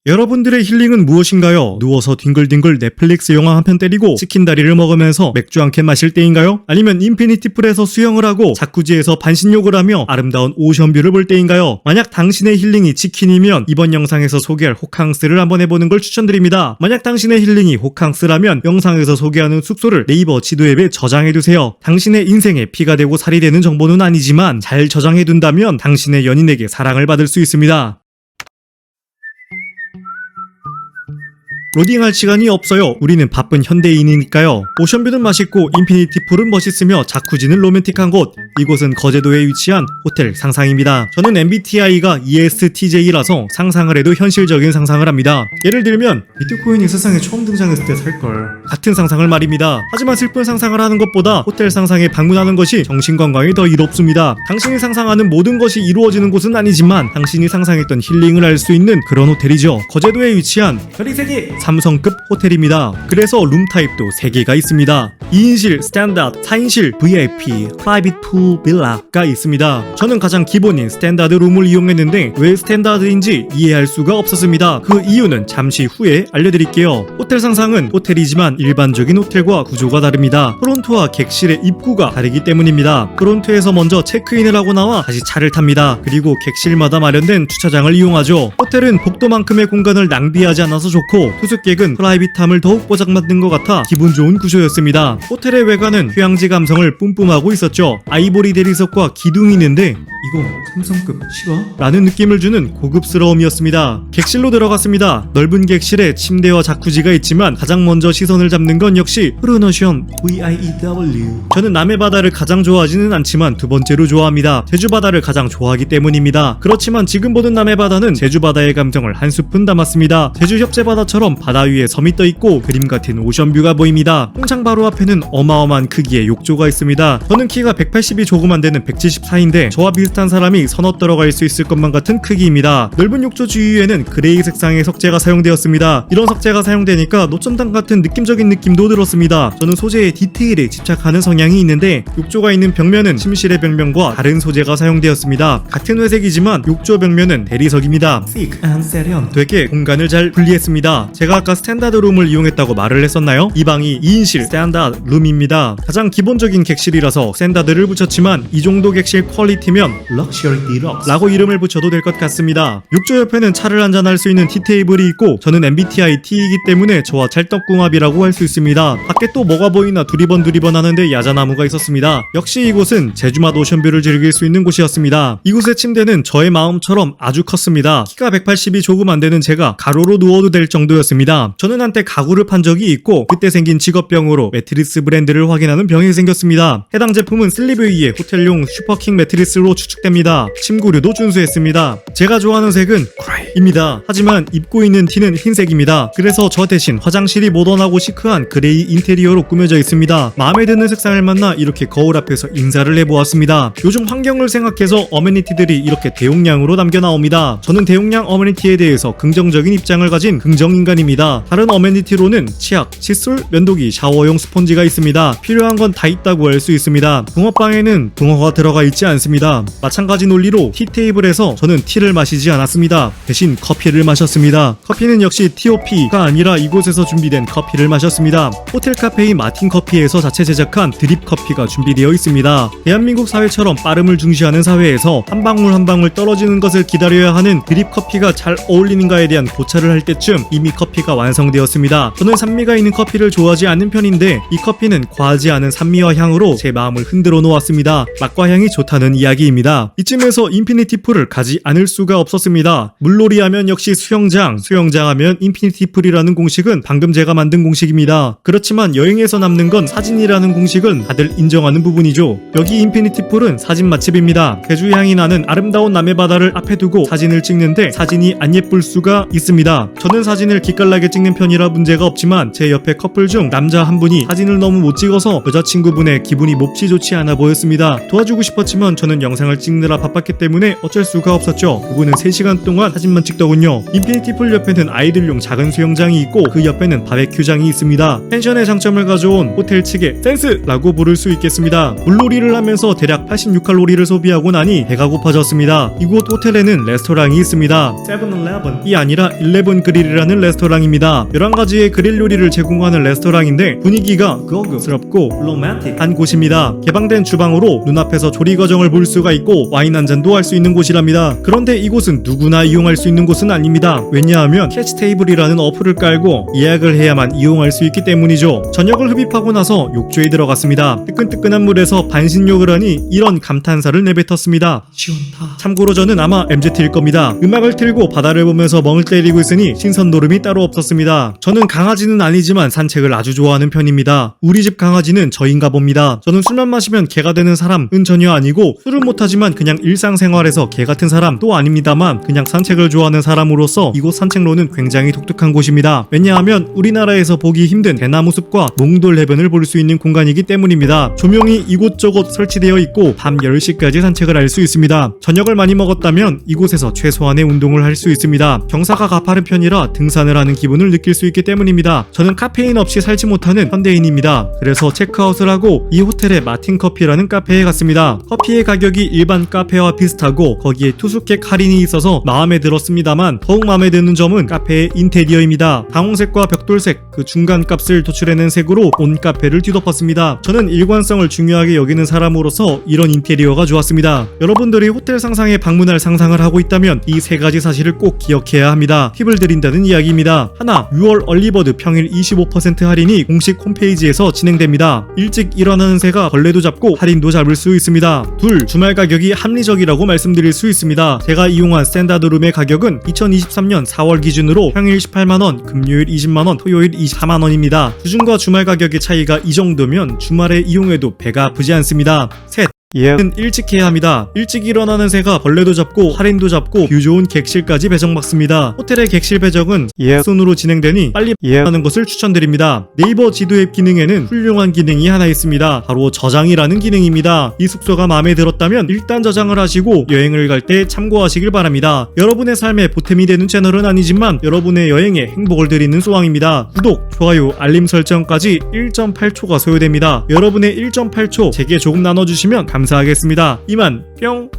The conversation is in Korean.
여러분들의 힐링은 무엇인가요? 누워서 뒹글뒹글 넷플릭스 영화 한 편 때리고 치킨 다리를 먹으면서 맥주 한 캔 마실 때인가요? 아니면 인피니티 풀에서 수영을 하고 자쿠지에서 반신욕을 하며 아름다운 오션뷰를 볼 때인가요? 만약 당신의 힐링이 치킨이면 이번 영상에서 소개할 호캉스를 한번 해보는 걸 추천드립니다. 만약 당신의 힐링이 호캉스라면 영상에서 소개하는 숙소를 네이버 지도 앱에 저장해두세요. 당신의 인생에 피가 되고 살이 되는 정보는 아니지만 잘 저장해둔다면 당신의 연인에게 사랑을 받을 수 있습니다. 로딩할 시간이 없어요. 우리는 바쁜 현대인이니까요. 오션뷰는 맛있고 인피니티 풀은 멋있으며 자쿠지는 로맨틱한 곳. 이곳은 거제도에 위치한 호텔 상상입니다. 저는 MBTI가 ESTJ라서 상상을 해도 현실적인 상상을 합니다. 예를 들면 비트코인이 세상에 처음 등장했을 때 살걸 같은 상상을 말입니다. 하지만 슬픈 상상을 하는 것보다 호텔 상상에 방문하는 것이 정신건강에 더 이롭습니다. 당신이 상상하는 모든 것이 이루어지는 곳은 아니지만 당신이 상상했던 힐링을 할 수 있는 그런 호텔이죠. 거제도에 위치한 별이 3개 3성급 호텔입니다. 그래서 룸 타입도 3개가 있습니다. 2인실, 스탠다드, 4인실, VIP, 프라이빗 풀 빌라가 있습니다. 저는 가장 기본인 스탠다드 룸을 이용했는데 왜 스탠다드인지 이해할 수가 없었습니다. 그 이유는 잠시 후에 알려드릴게요. 호텔 상상은 호텔이지만 일반적인 호텔과 구조가 다릅니다. 프론트와 객실의 입구가 다르기 때문입니다. 프론트에서 먼저 체크인을 하고 나와 다시 차를 탑니다. 그리고 객실마다 마련된 주차장을 이용하죠. 호텔은 복도만큼의 공간을 낭비하지 않아서 좋고 투숙객은 프라이빗함을 더욱 보장받는 것 같아 기분 좋은 구조였습니다. 호텔의 외관은 휴양지 감성을 뿜뿜하고 있었죠. 아이보리 대리석과 기둥이 있는데 이거 3성급 실화? 라는 느낌을 주는 고급스러움이었습니다. 객실로 들어갔습니다. 넓은 객실에 침대와 자쿠지가 있지만 가장 먼저 시선을 잡는 건 역시 푸른오션 VIEW. 저는 남해바다를 가장 좋아하지는 않지만 두 번째로 좋아합니다. 제주바다를 가장 좋아하기 때문입니다. 그렇지만 지금 보는 남해바다는 제주바다의 감정을 한 스푼 담았습니다. 제주 협재바다처럼 바다 위에 섬이 떠있고 그림 같은 오션뷰가 보입니다. 홍창 바로 앞에는 어마어마한 크기의 욕조가 있습니다. 저는 키가 180이 조금 안 되는 174인데 저와 비슷한 사람이 서너 들어갈 수 있을 것만 같은 크기입니다. 넓은 욕조 주위에는 그레이 색상의 석재가 사용되었습니다. 이런 석재가 사용되니까 노점당 같은 느낌적인 느낌도 들었습니다. 저는 소재의 디테일에 집착하는 성향이 있는데 욕조가 있는 벽면은 침실의 벽면과 다른 소재가 사용되었습니다. 같은 회색이지만 욕조 벽면은 대리석입니다. thick and 세련. 되게 공간을 잘 분리했습니다. 제가 아까 스탠다드 룸을 이용했다고 말을 했었나요? 이 방이 2인실 스탠다드 룸입니다. 가장 기본적인 객실이라서 스탠다드를 붙였지만 이 정도 객실 퀄리티면 럭셔리 디럭스 라고 이름을 붙여도 될 것 같습니다. 욕조 옆에는 차를 한잔할 수 있는 티테이블이 있고 저는 MBTI T이기 때문에 저와 찰떡궁합이라고 할 수 있습니다. 밖에 또 뭐가 보이나 두리번 하는데 야자나무가 있었습니다. 역시 이곳은 제주맛 오션뷰를 즐길 수 있는 곳이었습니다. 이곳의 침대는 저의 마음처럼 아주 컸습니다. 키가 180이 조금 안 되는 제가 가로로 누워도 될 정도였습니다. 저는 한때 가구를 판 적이 있고 그때 생긴 직업병으로 매트리스 브랜드를 확인하는 병이 생겼습니다. 해당 제품은 슬리브 위에 호텔용 슈퍼킹 매트리스로 추측됩니다. 침구류도 준수했습니다. 제가 좋아하는 색은 그레이입니다. 하지만 입고 있는 티는 흰색입니다. 그래서 저 대신 화장실이 모던하고 시크한 그레이 인테리어로 꾸며져 있습니다. 마음에 드는 색상을 만나 이렇게 거울 앞에서 인사를 해보았습니다. 요즘 환경을 생각해서 어메니티들이 이렇게 대용량으로 남겨 나옵니다. 저는 대용량 어메니티에 대해서 긍정적인 입장을 가진 긍정인간입니다. 다른 어메니티로는 치약, 칫솔, 면도기, 샤워용 스펀지가 있습니다. 필요한 건 다 있다고 할 수 있습니다. 붕어빵에는 붕어가 들어가 있지 않습니다. 마찬가지 논리로 티테이블에서 저는 티를 마시지 않았습니다. 대신 커피를 마셨습니다. 커피는 역시 TOP가 아니라 이곳에서 준비된 커피를 마셨습니다. 호텔 카페인 마틴 커피에서 자체 제작한 드립 커피가 준비되어 있습니다. 대한민국 사회처럼 빠름을 중시하는 사회에서 한 방울 한 방울 떨어지는 것을 기다려야 하는 드립 커피가 잘 어울리는가에 대한 고찰을 할 때쯤 이미 커피가 완성되었습니다. 저는 산미가 있는 커피를 좋아하지 않는 편인데 이 커피는 과하지 않은 산미와 향으로 제 마음을 흔들어 놓았습니다. 맛과 향이 좋다는 이야기입니다. 이쯤에서 인피니티 풀을 가지 않을 수가 없었습니다. 물놀이 하면 역시 수영장 하면 인피니티 풀이라는 공식은 방금 제가 만든 공식입니다. 그렇지만 여행에서 남는 건 사진이라는 공식은 다들 인정하는 부분이죠. 여기 인피니티 풀은 사진 맛집입니다. 제주 향이 나는 아름다운 남해바다를 앞에 두고 사진을 찍는데 사진이 안 예쁠 수가 있습니다. 저는 사진을 기깔나게 찍는 편이라 문제가 없지만 제 옆에 커플 중 남자 한 분이 사진을 너무 못 찍어서 여자친구분의 기분이 몹시 좋지 않아 보였습니다. 도와주고 싶었지만 저는 영상을 찍느라 바빴기 때문에 어쩔 수가 없었죠. 그분은 3시간 동안 사진만 사진만 찍더군요. 인피니티 풀 옆에는 아이들용 작은 수영장이 있고 그 옆에는 바베큐장이 있습니다. 펜션의 장점을 가져온 호텔 측의 센스라고 부를 수 있겠습니다. 물놀이를 하면서 대략 86칼로리를 소비하고 나니 배가 고파졌습니다. 이곳 호텔에는 레스토랑이 있습니다. 7-Eleven이 아니라 11그릴이라는 레스토랑입니다. 11가지의 그릴 요리를 제공하는 레스토랑인데 분위기가 고급스럽고 로맨틱한 곳입니다. 개방된 주방으로 눈앞에서 조리 과정을 볼 수가 있고 와인 한 잔도 할 수 있는 곳이랍니다. 그런데 이곳은 누구나 이용할 수 있는 곳은 아닙니다. 왜냐하면 캐치 테이블이라는 어플을 깔고 예약을 해야만 이용할 수 있기 때문이죠. 저녁을 흡입하고 나서 욕조에 들어갔습니다. 뜨끈뜨끈한 물에서 반신욕을 하니 이런 감탄사를 내뱉었습니다. 시원타. 참고로 저는 아마 MZ일 겁니다. 음악을 틀고 바다를 보면서 멍을 때리고 있으니 신선 노름이 따로 없었습니다. 저는 강아지는 아니지만 산책을 아주 좋아하는 편입니다. 우리 집 강아지는 저인가 봅니다. 저는 술만 마시면 개가 되는 사람은 전혀 아니고 술은 못하지만 그냥 일상생활에서 개 같은 사람도 아닙니다만 그냥 산책을 좋아하는 사람으로서 이곳 산책로는 굉장히 독특한 곳입니다. 왜냐하면 우리나라에서 보기 힘든 대나무 숲과 몽돌 해변을 볼 수 있는 공간이기 때문입니다. 조명이 이곳저곳 설치되어 있고 밤 10시까지 산책을 할 수 있습니다. 저녁을 많이 먹었다면 이곳에서 최소한의 운동을 할 수 있습니다. 경사가 가파른 편이라 등산을 하는 기분을 느낄 수 있기 때문입니다. 저는 카페인 없이 살지 못하는 현대인입니다. 그래서 체크아웃을 하고 이 호텔의 마틴 커피라는 카페에 갔습니다. 커피의 가격이 일반 카페와 비슷하고 거기에 투숙객 할인이 있어서 마음에 들었습니다만 더욱 마음에 드는 점은 카페의 인테리어입니다. 다홍색과 벽돌색 그 중간 값을 도출해낸 색으로 온 카페를 뒤덮었습니다. 저는 일관성을 중요하게 여기는 사람으로서 이런 인테리어가 좋았습니다. 여러분들이 호텔 상상에 방문할 상상을 하고 있다면 이 세 가지 사실을 꼭 기억해야 합니다. 팁을 드린다는 이야기입니다. 하나, 6월 얼리버드 평일 25% 할인이 공식 홈페이지에서 진행됩니다. 일찍 일어나는 새가 벌레도 잡고 할인도 잡을 수 있습니다. 둘, 주말 가격이 합리적이라고 말씀드릴 수 있습니다. 제가 이용한 스탠다드룸의 가격은 2023년 4월 기준으로 평일 18만원, 금요일 20만원, 토요일 24만원입니다. 주중과 주말 가격의 차이가 이 정도면 주말에 이용해도 배가 아프지 않습니다. 셋, 예약은 일찍 해야 합니다. 일찍 일어나는 새가 벌레도 잡고 할인도 잡고 뷰 좋은 객실까지 배정받습니다. 호텔의 객실 배정은 예약순으로 진행되니 빨리 예약하는 것을 추천드립니다. 네이버 지도 앱 기능에는 훌륭한 기능이 하나 있습니다. 바로 저장이라는 기능입니다. 이 숙소가 마음에 들었다면 일단 저장을 하시고 여행을 갈 때 참고하시길 바랍니다. 여러분의 삶에 보탬이 되는 채널은 아니지만 여러분의 여행에 행복을 드리는 소왕입니다. 구독, 좋아요, 알림 설정까지 1.8초가 소요됩니다. 여러분의 1.8초 제게 조금 나눠주시면 감사하겠습니다. 이만 뿅.